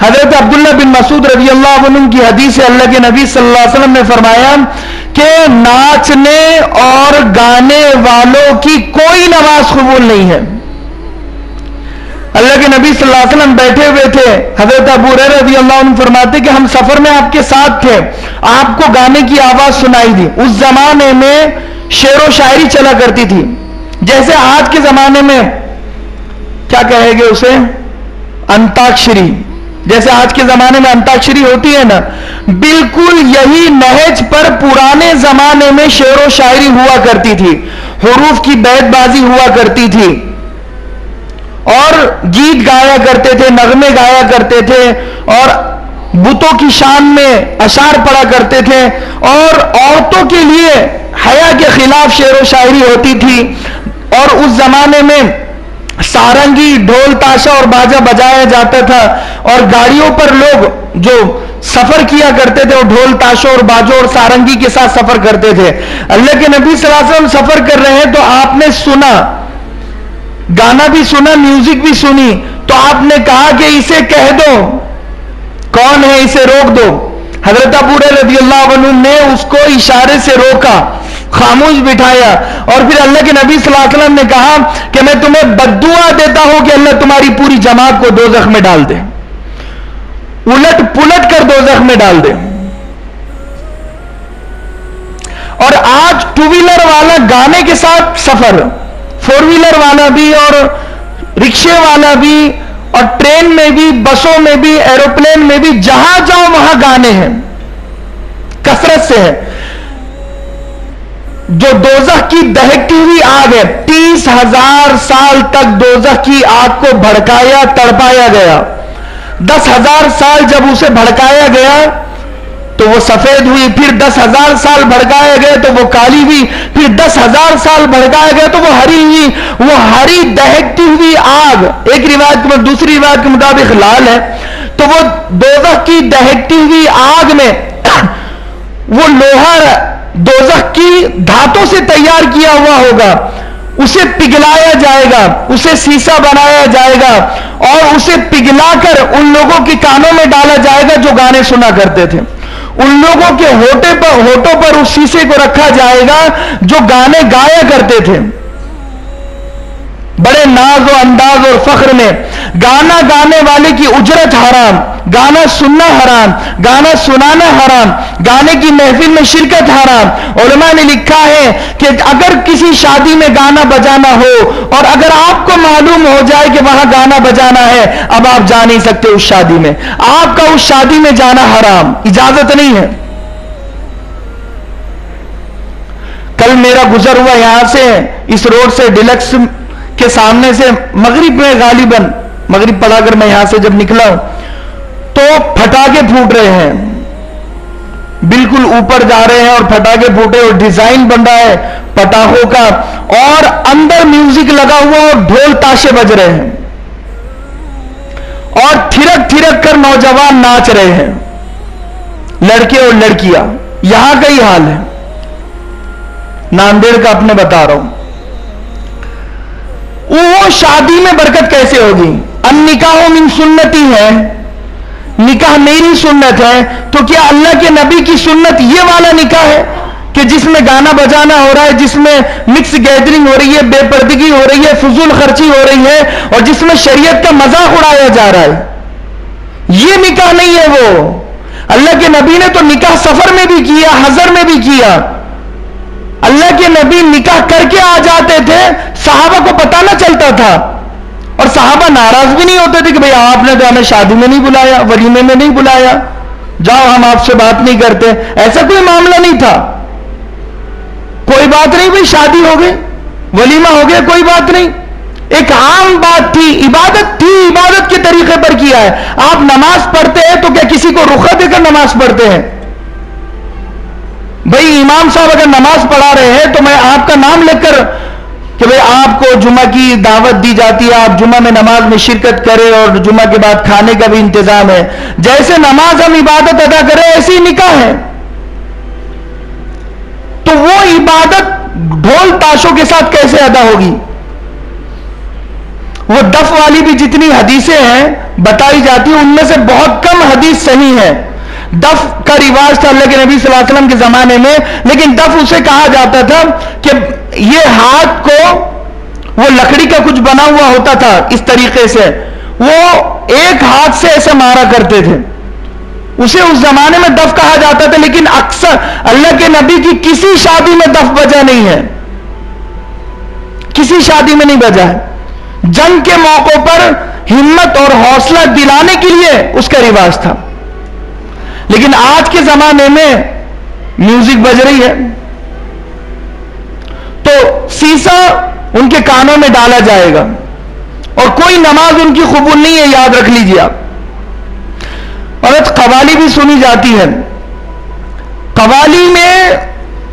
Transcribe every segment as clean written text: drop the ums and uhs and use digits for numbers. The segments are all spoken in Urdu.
حضرت عبداللہ بن مسعود رضی اللہ عنہ کی حدیث ہے، اللہ کے نبی صلی اللہ علیہ وسلم نے فرمایا کہ ناچنے اور گانے والوں کی کوئی نماز قبول نہیں ہے۔ اللہ کے نبی صلی اللہ علیہ وسلم بیٹھے ہوئے تھے، حضرت ابو ہریرہ رضی اللہ عنہ فرماتے کہ ہم سفر میں آپ کے ساتھ تھے، آپ کو گانے کی آواز سنائی دی۔ اس زمانے میں شعر و شاعری چلا کرتی تھی، جیسے آج کے زمانے میں کیا کہے گے اسے، انتاکشری، جیسے آج کے زمانے میں انتاکشری ہوتی ہے نا، بالکل یہی نہج پر پرانے زمانے میں شعر و شاعری ہوا کرتی تھی، حروف کی بیت بازی ہوا کرتی تھی، اور گیت گایا کرتے تھے، نغمے گایا کرتے تھے، اور بتوں کی شان میں اشعار پڑھا کرتے تھے، اور عورتوں کے لیے حیا کے خلاف شعر و شاعری ہوتی تھی۔ اور اس زمانے میں سارنگی، ڈھول، تاشا اور باجا بجایا جاتا تھا، اور گاڑیوں پر لوگ جو سفر کیا کرتے تھے وہ ڈھول، تاشوں اور باجوں اور سارنگی کے ساتھ سفر کرتے تھے۔ اللہ کے نبی صلی اللہ علیہ وسلم سفر کر رہے ہیں تو آپ نے سنا، گانا بھی سنا، میوزک بھی سنی، تو آپ نے کہا کہ اسے کہہ دو، کون ہے اسے روک دو۔ حضرت ابو ہریرہ رضی اللہ عنہ نے اس کو اشارے سے روکا، خاموش بٹھایا، اور پھر اللہ کے نبی صلی اللہ علیہ وسلم نے کہا کہ میں تمہیں بددعا دیتا ہوں کہ اللہ تمہاری پوری جماعت کو دوزخ میں ڈال دے، الٹ پلٹ کر دوزخ میں ڈال دے۔ اور آج ٹو ویلر والا گانے کے ساتھ سفر، فور ویلر والا بھی اور رکشے والا بھی، اور ٹرین میں بھی، بسوں میں بھی، ایروپلین میں بھی، جہاں جاؤ وہاں گانے ہیں، کثرت سے ہے۔ جو دوزخ کی دہکتی ہوئی آگ ہے، 30,000 سال تک دوزخ کی آگ کو بھڑکایا، تڑپایا گیا۔ 10,000 سال جب اسے بھڑکایا گیا تو وہ سفید ہوئی، پھر 10,000 سال بھڑکایا گیا تو وہ کالی ہوئی، پھر 10,000 سال بھڑکایا گیا تو وہ ہری ہوئی۔ وہ ہری دہکتی ہوئی آگ ایک روایت میں، دوسری روایت کے مطابق لال ہے، تو وہ دوزخ کی دہکتی ہوئی آگ میں وہ لوہا دوزخ کی دھاتوں سے تیار کیا ہوا ہوگا، اسے پگھلایا جائے گا، اسے سیسا بنایا جائے گا، اور اسے پگھلا کر ان لوگوں کے کانوں میں ڈالا جائے گا جو گانے سنا کرتے تھے۔ ان لوگوں کے ہونٹوں پر اس شیشے کو رکھا جائے گا جو گانے گایا کرتے تھے، بڑے ناز و انداز اور فخر میں۔ گانا گانے والے کی اجرت حرام، گانا سننا حرام، گانا سنانا حرام، گانے کی محفل میں شرکت حرام۔ علماء نے لکھا ہے کہ اگر کسی شادی میں گانا بجانا ہو اور اگر آپ کو معلوم ہو جائے کہ وہاں گانا بجانا ہے، اب آپ جا نہیں سکتے اس شادی میں، آپ کا اس شادی میں جانا حرام، اجازت نہیں ہے۔ کل میرا گزر ہوا یہاں سے، اس روڈ سے ڈیلکس کے سامنے سے، مغرب میں غالباً مغرب پڑھا کر میں یہاں سے جب نکلا تو پٹاخے پھوٹ رہے ہیں، بالکل اوپر جا رہے ہیں اور پٹاخے پھوٹے، اور ڈیزائن بن رہا ہے پٹاخوں کا، اور اندر میوزک لگا ہوا اور ڈھول تاشے بج رہے ہیں، اور تھرک تھرک کر نوجوان ناچ رہے ہیں، لڑکے اور لڑکیاں۔ یہاں کا ہی حال ہے، ناندیڑ کا اپنے بتا رہا ہوں۔ وہ شادی میں برکت کیسے ہوگی؟ النکاح من سنتی ہے، نکاح میری سنت ہے، تو کیا اللہ کے نبی کی سنت یہ والا نکاح ہے کہ جس میں گانا بجانا ہو رہا ہے، جس میں مکس گیدرنگ ہو رہی ہے، بے پردگی ہو رہی ہے، فضول خرچی ہو رہی ہے، اور جس میں شریعت کا مذاق اڑایا جا رہا ہے؟ یہ نکاح نہیں ہے وہ۔ اللہ کے نبی نے تو نکاح سفر میں بھی کیا، حضر میں بھی کیا۔ اللہ کے نبی نکاح کر کے آ جاتے تھے، صحابہ کو پتہ نہ چلتا تھا، اور صحابہ ناراض بھی نہیں ہوتے تھے کہ بھئی آپ نے تو ہمیں شادی میں نہیں بلایا، ولیمے میں نہیں بلایا، جاؤ ہم آپ سے بات نہیں کرتے۔ ایسا کوئی معاملہ نہیں تھا، کوئی بات نہیں بھئی، شادی ہو گئی، ولیمہ ہو گیا، کوئی بات نہیں، ایک عام بات تھی، عبادت تھی، عبادت کے طریقے پر کیا ہے۔ آپ نماز پڑھتے ہیں تو کیا کسی کو رخصت دے کر نماز پڑھتے ہیں؟ بھئی امام صاحب اگر نماز پڑھا رہے ہیں تو میں آپ کا نام لکھ کر کہ بھئی آپ کو جمعہ کی دعوت دی جاتی ہے، آپ جمعہ میں نماز میں شرکت کریں، اور جمعہ کے بعد کھانے کا بھی انتظام ہے۔ جیسے نماز ہم عبادت ادا کریں ایسی نکاح ہے، تو وہ عبادت ڈھول تاشوں کے ساتھ کیسے ادا ہوگی؟ وہ دف والی بھی جتنی حدیثیں ہیں بتائی جاتی ہیں ان میں سے بہت کم حدیث صحیح ہے. دف کا رواج تھا اللہ کے نبی صلی اللہ علیہ وسلم کے زمانے میں, لیکن دف اسے کہا جاتا تھا کہ یہ ہاتھ کو وہ لکڑی کا کچھ بنا ہوا ہوتا تھا اس طریقے سے, وہ ایک ہاتھ سے ایسے مارا کرتے تھے, اسے اس زمانے میں دف کہا جاتا تھا. لیکن اکثر اللہ کے نبی کی کسی شادی میں دف بجا نہیں ہے, کسی شادی میں نہیں بجا ہے. جنگ کے موقع پر ہمت اور حوصلہ دلانے کے لیے اس کا رواج تھا. لیکن آج کے زمانے میں میوزک بج رہی ہے تو سیسا ان کے کانوں میں ڈالا جائے گا اور کوئی نماز ان کی قبول نہیں ہے, یاد رکھ لیجیے آپ. اور قوالی بھی سنی جاتی ہے. قوالی میں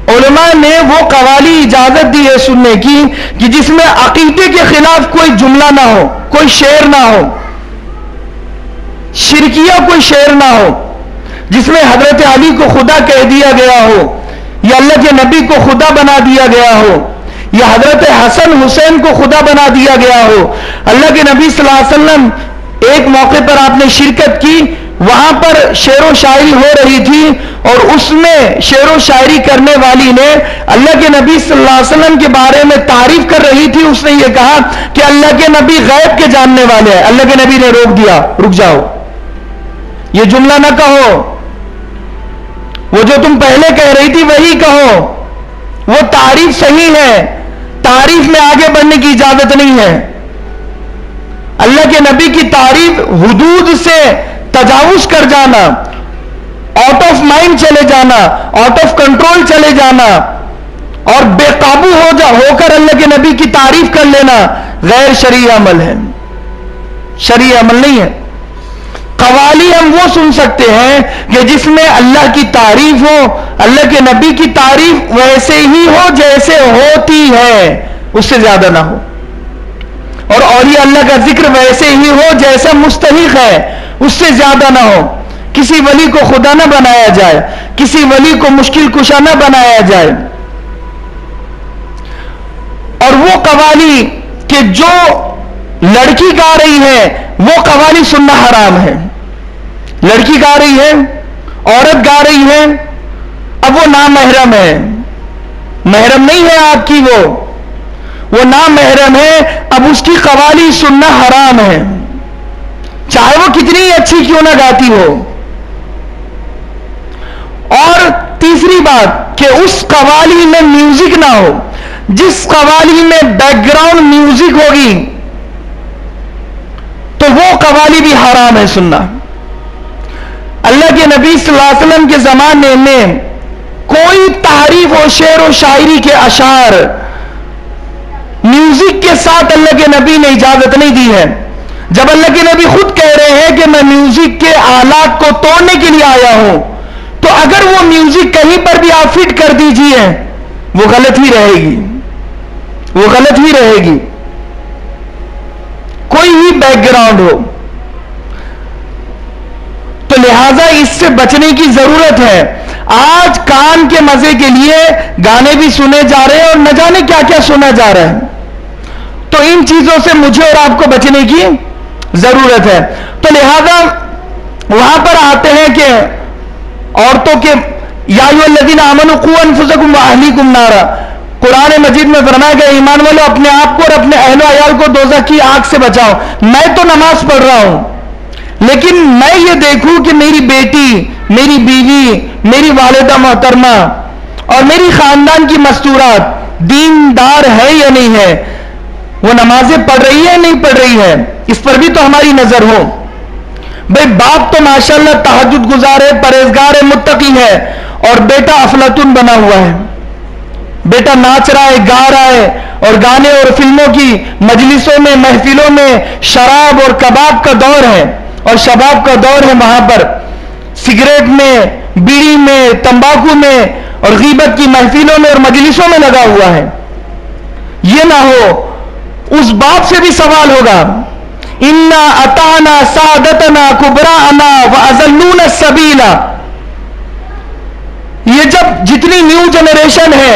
علماء نے وہ قوالی اجازت دی ہے سننے کی کہ جس میں عقیدے کے خلاف کوئی جملہ نہ ہو, کوئی شعر نہ ہو, شرکیہ کوئی شعر نہ ہو, جس میں حضرت علی کو خدا کہہ دیا گیا ہو یا اللہ کے نبی کو خدا بنا دیا گیا ہو یا حضرت حسن حسین کو خدا بنا دیا گیا ہو. اللہ کے نبی صلی اللہ علیہ وسلم ایک موقع پر آپ نے شرکت کی, وہاں پر شعر و شاعری ہو رہی تھی اور اس میں شعر و شاعری کرنے والی نے اللہ کے نبی صلی اللہ علیہ وسلم کے بارے میں تعریف کر رہی تھی. اس نے یہ کہا کہ اللہ کے نبی غیب کے جاننے والے ہیں. اللہ کے نبی نے روک دیا, رک جاؤ, یہ جملہ نہ کہو, وہ جو تم پہلے کہہ رہی تھی وہی کہو, وہ تعریف صحیح ہے, تعریف میں آگے بڑھنے کی اجازت نہیں ہے. اللہ کے نبی کی تعریف حدود سے تجاوز کر جانا, آؤٹ آف مائنڈ چلے جانا, آؤٹ آف کنٹرول چلے جانا اور بے قابو ہو کر اللہ کے نبی کی تعریف کر لینا غیر شرعی عمل ہے, شرعی عمل نہیں ہے. قوالی ہم وہ سن سکتے ہیں کہ جس میں اللہ کی تعریف ہو, اللہ کے نبی کی تعریف ویسے ہی ہو جیسے ہوتی ہے, اس سے زیادہ نہ ہو, اور اولیاء اللہ کا ذکر ویسے ہی ہو جیسا مستحق ہے, اس سے زیادہ نہ ہو. کسی ولی کو خدا نہ بنایا جائے, کسی ولی کو مشکل کشا نہ بنایا جائے. اور وہ قوالی کہ جو لڑکی گا رہی ہے وہ قوالی سننا حرام ہے. لڑکی گا رہی ہے, عورت گا رہی ہے, اب وہ نامحرم ہے, محرم نہیں ہے آپ کی, وہ نامحرم ہے, اب اس کی قوالی سننا حرام ہے, چاہے وہ کتنی اچھی کیوں نہ گاتی ہو. اور تیسری بات کہ اس قوالی میں میوزک نہ ہو. جس قوالی میں بیک گراؤنڈ میوزک ہوگی تو وہ قوالی بھی حرام ہے سننا. اللہ کے نبی صلی اللہ علیہ وسلم کے زمانے میں کوئی تعریف و شعر و شاعری کے اشعار میوزک کے ساتھ اللہ کے نبی نے اجازت نہیں دی ہے. جب اللہ کے نبی خود کہہ رہے ہیں کہ میں میوزک کے آلات کو توڑنے کے لیے آیا ہوں, تو اگر وہ میوزک کہیں پر بھی آپ فٹ کر دیجئے وہ غلط ہی رہے گی, وہ غلط ہی رہے گی, کوئی ہی بیک گراؤنڈ ہو. تو لہذا اس سے بچنے کی ضرورت ہے. آج کان کے مزے کے لیے گانے بھی سنے جا رہے ہیں اور نہ جانے کیا کیا سنا جا رہا ہے. تو ان چیزوں سے مجھے اور آپ کو بچنے کی ضرورت ہے. تو لہذا وہاں پر آتے ہیں کہ عورتوں کے یا ایھا الذین آمنوا قوا انفسکم واہلیکم نارا, قرآن مجید میں فرمایا گیا ایمان والو اپنے آپ کو اور اپنے اہل و عیال کو دوزخ کی آگ سے بچاؤ. میں تو نماز پڑھ رہا ہوں لیکن میں یہ دیکھوں کہ میری بیٹی, میری بیوی, میری والدہ محترمہ اور میری خاندان کی مستورات دیندار ہے یا نہیں ہے, وہ نمازیں پڑھ رہی ہے نہیں پڑھ رہی ہے, اس پر بھی تو ہماری نظر ہو. بھئی باپ تو ماشاءاللہ تہجد گزار ہے, پرہیزگار ہے, متقی ہے, اور بیٹا افلاطون بنا ہوا ہے. بیٹا ناچ رہا ہے, گا رہا ہے, اور گانے اور فلموں کی مجلسوں میں, محفلوں میں شراب اور کباب کا دور ہے اور شباب کا دور ہے. وہاں پر سگریٹ میں, بیڑی میں, تمباکو میں اور غیبت کی محفلوں میں اور مجلسوں میں لگا ہوا ہے. یہ نہ ہو اس باپ سے بھی سوال ہوگا, انا اطعنا سادتنا کبراءنا واضلونا السبیل. یہ جب جتنی نیو جنریشن ہے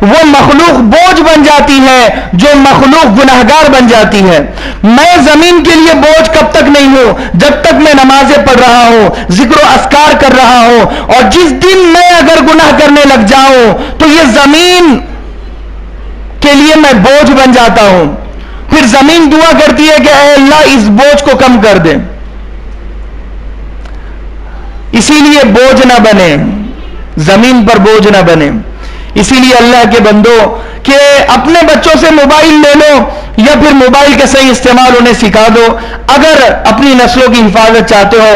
وہ مخلوق بوجھ بن جاتی ہے جو مخلوق گناہگار بن جاتی ہے. میں زمین کے لیے بوجھ کب تک نہیں ہوں؟ جب تک میں نمازیں پڑھ رہا ہوں، ذکر و اذکار کر رہا ہوں. اور جس دن میں اگر گناہ کرنے لگ جاؤں تو یہ زمین کے لیے میں بوجھ بن جاتا ہوں. پھر زمین دعا کرتی ہے کہ اے اللہ اس بوجھ کو کم کر دے. اسی لیے بوجھ نہ بنے، زمین پر بوجھ نہ بنے. اسی لیے اللہ کے بندو کہ اپنے بچوں سے موبائل لے لو یا پھر موبائل کا صحیح استعمال انہیں سکھا دو. اگر اپنی نسلوں کی حفاظت چاہتے ہو